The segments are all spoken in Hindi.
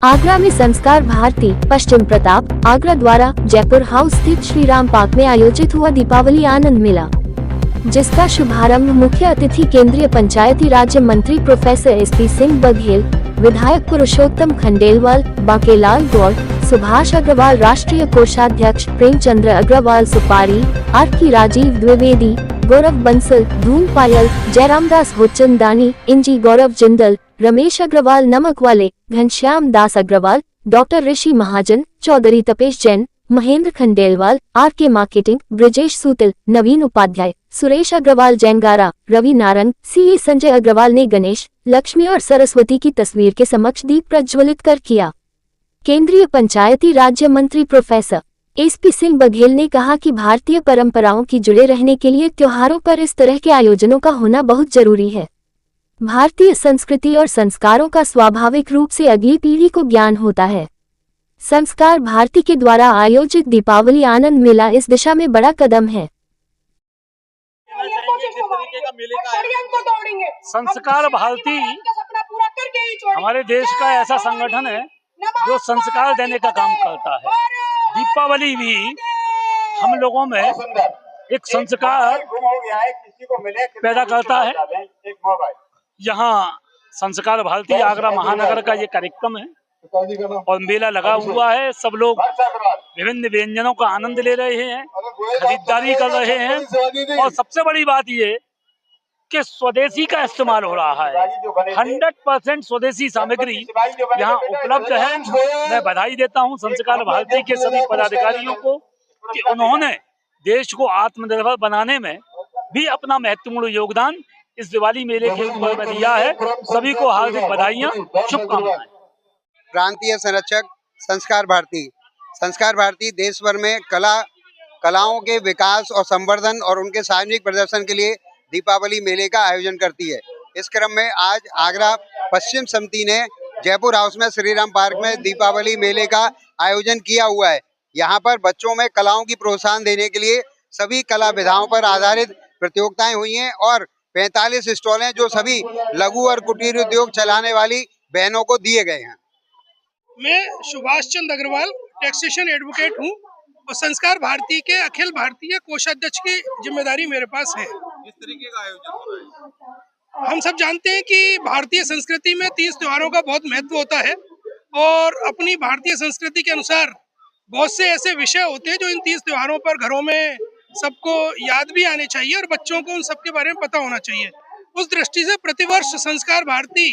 आगरा में संस्कार भारती पश्चिम प्रताप आगरा द्वारा जयपुर हाउस स्थित श्री राम पार्क में आयोजित हुआ दीपावली आनंद मेला, जिसका शुभारंभ मुख्य अतिथि केंद्रीय पंचायती राज्य मंत्री प्रोफेसर एसपी सिंह बघेल, विधायक पुरुषोत्तम खंडेलवाल, बांकेलाल गौड़, सुभाष अग्रवाल, राष्ट्रीय कोषाध्यक्ष प्रेमचंद्र अग्रवाल सुपारी, आर.की. राजीव द्विवेदी, गौरव बंसल, धूम पायल, जयरामदास होचंदानी, इंजी गौरव जिंदल, रमेश अग्रवाल नमक वाले, घनश्याम दास अग्रवाल, डॉक्टर ऋषि महाजन, चौधरी तपेश जैन, महेंद्र खंडेलवाल, आर.के. मार्केटिंग, ब्रिजेश सूतिल, नवीन उपाध्याय, सुरेश अग्रवाल जैनगारा, रवि नारंग, सी संजय अग्रवाल ने गणेश, लक्ष्मी और सरस्वती की तस्वीर के समक्ष दीप प्रज्वलित कर किया। केंद्रीय पंचायती राज्य मंत्री प्रोफेसर एसपी सिंह बघेल ने कहा कि भारतीय परंपराओं की जुड़े रहने के लिए त्योहारों पर इस तरह के आयोजनों का होना बहुत जरूरी है। भारतीय संस्कृति और संस्कारों का स्वाभाविक रूप से अगली पीढ़ी को ज्ञान होता है। संस्कार भारती के द्वारा आयोजित दीपावली आनंद मेला इस दिशा में बड़ा कदम है। संस्कार भारती हमारे देश का ऐसा संगठन है जो संस्कार देने का काम करता है। दीपावली भी हम लोगों में एक संस्कार पैदा करता है। यहाँ संस्कार भारती आगरा महानगर का ये कार्यक्रम है और मेला लगा हुआ है। सब लोग विभिन्न व्यंजनों का आनंद ले रहे हैं, खरीदारी कर रहे हैं और सबसे बड़ी बात ये कि स्वदेशी का इस्तेमाल हो रहा है। 100% स्वदेशी सामग्री यहाँ उपलब्ध है। मैं बधाई देता हूँ संस्कार भारती के सभी पदाधिकारियों को कि उन्होंने देश को आत्मनिर्भर बनाने में भी अपना महत्वपूर्ण योगदान इस दिवाली मेले के ऊपर में दिया है। सभी को हार्दिक बधाइयाँ, शुभकामनाएं। प्रांतीय संरक्षक संस्कार भारती देश भर में कलाओं के विकास और संवर्धन और उनके सार्वजनिक प्रदर्शन के लिए दीपावली मेले का आयोजन करती है। इस क्रम में आज आगरा पश्चिम समिति ने जयपुर हाउस में श्री राम पार्क में दीपावली मेले का आयोजन किया हुआ है। यहाँ पर बच्चों में कलाओं की प्रोत्साहन देने के लिए सभी कला विधाओं पर आधारित प्रतियोगिताएं हुई हैं और 45 स्टॉल हैं जो सभी लघु और कुटीर उद्योग चलाने वाली बहनों को दिए गए हैं। मैं सुभाष चंद्र अग्रवाल टैक्सेशन एडवोकेट हूँ और संस्कार भारती के अखिल भारतीय कोषाध्यक्ष की जिम्मेदारी मेरे पास है। इस तरीके का आयोजन हो रहा है। हम सब जानते हैं कि भारतीय संस्कृति में 30 त्योहारों का बहुत महत्व होता है और अपनी भारतीय संस्कृति के अनुसार बहुत से ऐसे विषय होते हैं जो इन 30 त्योहारों पर घरों में सबको याद भी आने चाहिए और बच्चों को उन सब के बारे में पता होना चाहिए। उस दृष्टि से प्रतिवर्ष संस्कार भारती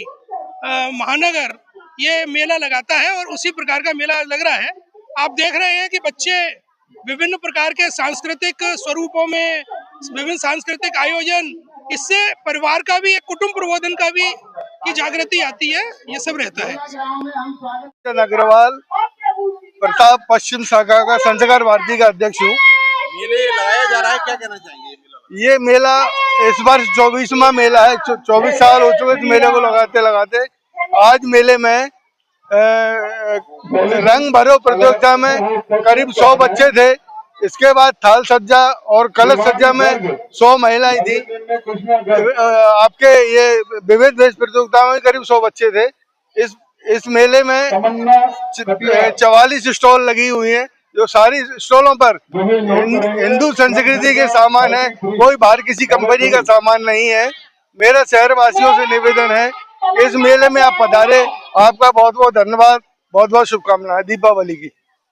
महानगर ये मेला लगाता है और उसी प्रकार का मेला लग रहा है। आप देख रहे हैं कि बच्चे विभिन्न प्रकार के सांस्कृतिक स्वरूपों में विभिन्न सांस्कृतिक आयोजन, इससे परिवार का भी, एक कुटुंब प्रबोधन का भी की जागृति आती है। ये सब रहता है। अग्रवाल प्रताप पश्चिम शाखा का संस्कार भारती का अध्यक्ष हूँ। मेले लगाया जा रहा है, क्या कहना चाहिए? ये मेला इस वर्ष 24वां मेला है। 24 साल हो चुके इस मेले को लगाते। आज मेले में रंग भरो प्रतियोगिता में करीब 100 बच्चे थे। इसके बाद थाल सज्जा और कलश सज्जा में 100 महिलाएं थी। आपके ये विविध वेश प्रतियोगिता में करीब 100 बच्चे थे। इस मेले में 44 स्टॉल लगी हुई हैं, जो सारी स्टॉलों पर हिंदू संस्कृति के सामान है, कोई बाहर किसी कंपनी का सामान नहीं है। मेरा शहर वासियों से निवेदन है, इस मेले में आप पधारे। आपका बहुत बहुत धन्यवाद, बहुत बहुत शुभकामनाएं दीपावली की।